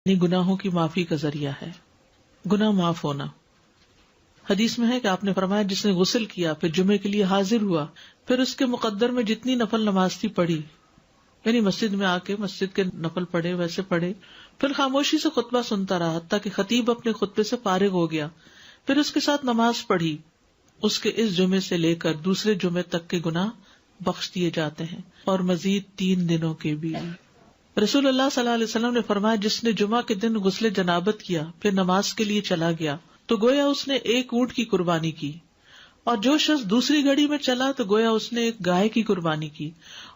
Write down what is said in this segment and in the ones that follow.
یعنی گناہوں کی معافی کا ذریعہ ہے، گناہ معاف ہونا۔ حدیث میں ہے کہ آپ نے فرمایا جس نے غسل کیا پھر جمعے کے لیے حاضر ہوا، پھر اس کے مقدر میں جتنی نفل نماز تھی پڑھی، یعنی مسجد میں آ کے مسجد کے نفل پڑھے، ویسے پڑھے، پھر خاموشی سے خطبہ سنتا رہا حتیٰ کہ خطیب اپنے خطبے سے فارغ ہو گیا، پھر اس کے ساتھ نماز پڑھی، اس کے اس جمعے سے لے کر دوسرے جمعے تک کے گناہ بخش دیے جاتے ہیں، اور مزید 3 دنوں کے بھی۔ رسول اللہ صلی اللہ علیہ وسلم نے فرمایا جس نے جمعہ کے دن غسل جنابت کیا پھر نماز کے لیے چلا گیا تو گویا اس نے 1 اونٹ کی قربانی کی، اور جو شخص دوسری گھڑی میں چلا تو گویا اس نے 1 گائے کی قربانی کی،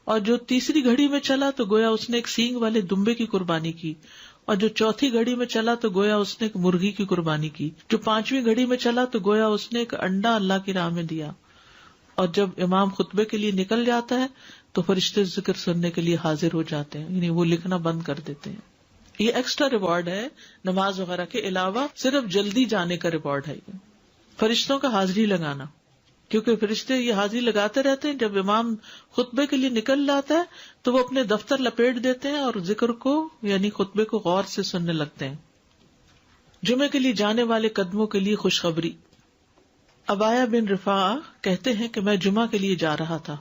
اور جو تیسری گھڑی میں چلا تو گویا اس نے 1 سینگ والے دمبے کی قربانی کی، اور جو چوتھی گھڑی میں چلا تو گویا اس نے 1 مرغی کی قربانی کی، جو 5ویں گھڑی میں چلا تو گویا اس نے 1 انڈا اللہ کی راہ میں دیا۔ اور جب امام خطبے کے لیے نکل جاتا ہے تو فرشتے ذکر سننے کے لیے حاضر ہو جاتے ہیں، یعنی وہ لکھنا بند کر دیتے ہیں۔ یہ ایکسٹرا ریوارڈ ہے نماز وغیرہ کے علاوہ، صرف جلدی جانے کا ریوارڈ ہے یہ، فرشتوں کا حاضری لگانا، کیونکہ فرشتے یہ حاضری لگاتے رہتے ہیں۔ جب امام خطبے کے لیے نکل جاتا ہے تو وہ اپنے دفتر لپیٹ دیتے ہیں اور ذکر کو یعنی خطبے کو غور سے سننے لگتے ہیں۔ جمعے کے لیے جانے والے قدموں کے لیے خوشخبری۔ عبایہ بن رفاعہ کہتے ہیں کہ میں جمعہ کے لیے جا رہا تھا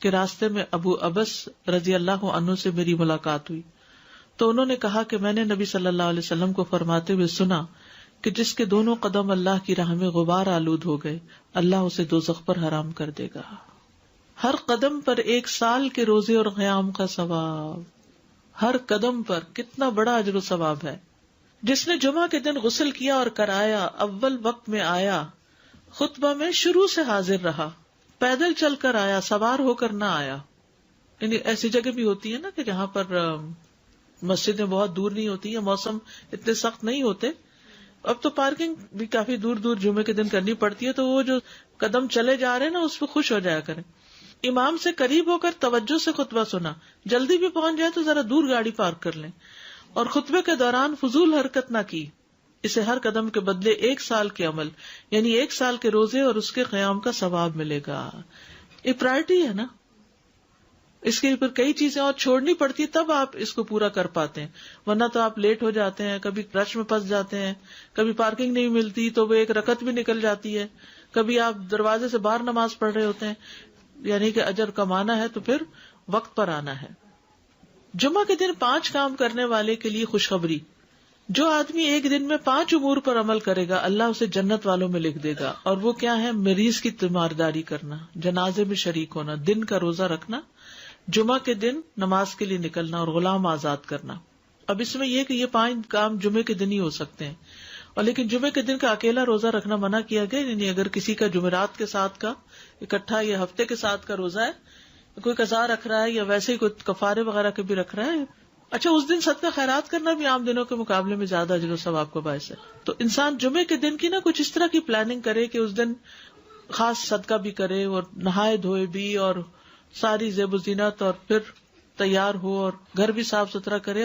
کہ راستے میں ابو ابس رضی اللہ عنہ سے میری ملاقات ہوئی، تو انہوں نے کہا کہ میں نے نبی صلی اللہ علیہ وسلم کو فرماتے ہوئے سنا کہ جس کے دونوں قدم اللہ کی راہ میں غبار آلود ہو گئے اللہ اسے دوزخ پر حرام کر دے گا۔ ہر قدم پر 1 سال کے روزے اور قیام کا ثواب، ہر قدم پر کتنا بڑا اجر و ثواب ہے۔ جس نے جمعہ کے دن غسل کیا اور کرایا، اول وقت میں آیا، خطبہ میں شروع سے حاضر رہا، پیدل چل کر آیا، سوار ہو کر نہ آیا، یعنی ایسی جگہ بھی ہوتی ہے نا کہ جہاں پر مسجدیں بہت دور نہیں ہوتی یا موسم اتنے سخت نہیں ہوتے، اب تو پارکنگ بھی کافی دور دور جمعے کے دن کرنی پڑتی ہے، تو وہ جو قدم چلے جا رہے ہیں نا اس پہ خوش ہو جایا کریں۔ امام سے قریب ہو کر توجہ سے خطبہ سنا، جلدی بھی پہنچ جائے تو ذرا دور گاڑی پارک کر لیں، اور خطبے کے دوران فضول حرکت نہ کی، اسے ہر قدم کے بدلے 1 سال کے عمل یعنی 1 سال کے روزے اور اس کے قیام کا ثواب ملے گا۔ یہ پرائرٹی ہے نا، اس کے اوپر کئی چیزیں اور چھوڑنی پڑتی ہے تب آپ اس کو پورا کر پاتے ہیں، ورنہ تو آپ لیٹ ہو جاتے ہیں، کبھی رش میں پھنس جاتے ہیں، کبھی پارکنگ نہیں ملتی تو وہ 1 رکعت بھی نکل جاتی ہے، کبھی آپ دروازے سے باہر نماز پڑھ رہے ہوتے ہیں، یعنی کہ اجر کمانا ہے تو پھر وقت پر آنا ہے۔ جمعہ کے دن 5 کام کرنے والے کے لیے خوشخبری۔ جو آدمی ایک دن میں 5 امور پر عمل کرے گا اللہ اسے جنت والوں میں لکھ دے گا، اور وہ کیا ہے؟ مریض کی تیمارداری کرنا، جنازے میں شریک ہونا، دن کا روزہ رکھنا، جمعہ کے دن نماز کے لیے نکلنا، اور غلام آزاد کرنا۔ اب اس میں یہ کہ یہ 5 کام جمعے کے دن ہی ہو سکتے ہیں، اور لیکن جمعے کے دن کا اکیلا روزہ رکھنا منع کیا گیا، یعنی اگر کسی کا جمعرات کے ساتھ کا اکٹھا یا ہفتے کے ساتھ کا روزہ ہے، کوئی قضا رکھ رہا ہے یا ویسے ہی کوئی کفارے وغیرہ کے بھی رکھ رہا ہے، اچھا اس دن صدقہ خیرات کرنا بھی عام دنوں کے مقابلے میں زیادہ اجر و ثواب کا باعث ہے، تو انسان جمعے کے دن کی نا کچھ اس طرح کی پلاننگ کرے کہ اس دن خاص صدقہ بھی کرے اور نہائے دھوئے بھی اور ساری زیب و زینت اور پھر تیار ہو اور گھر بھی صاف ستھرا کرے۔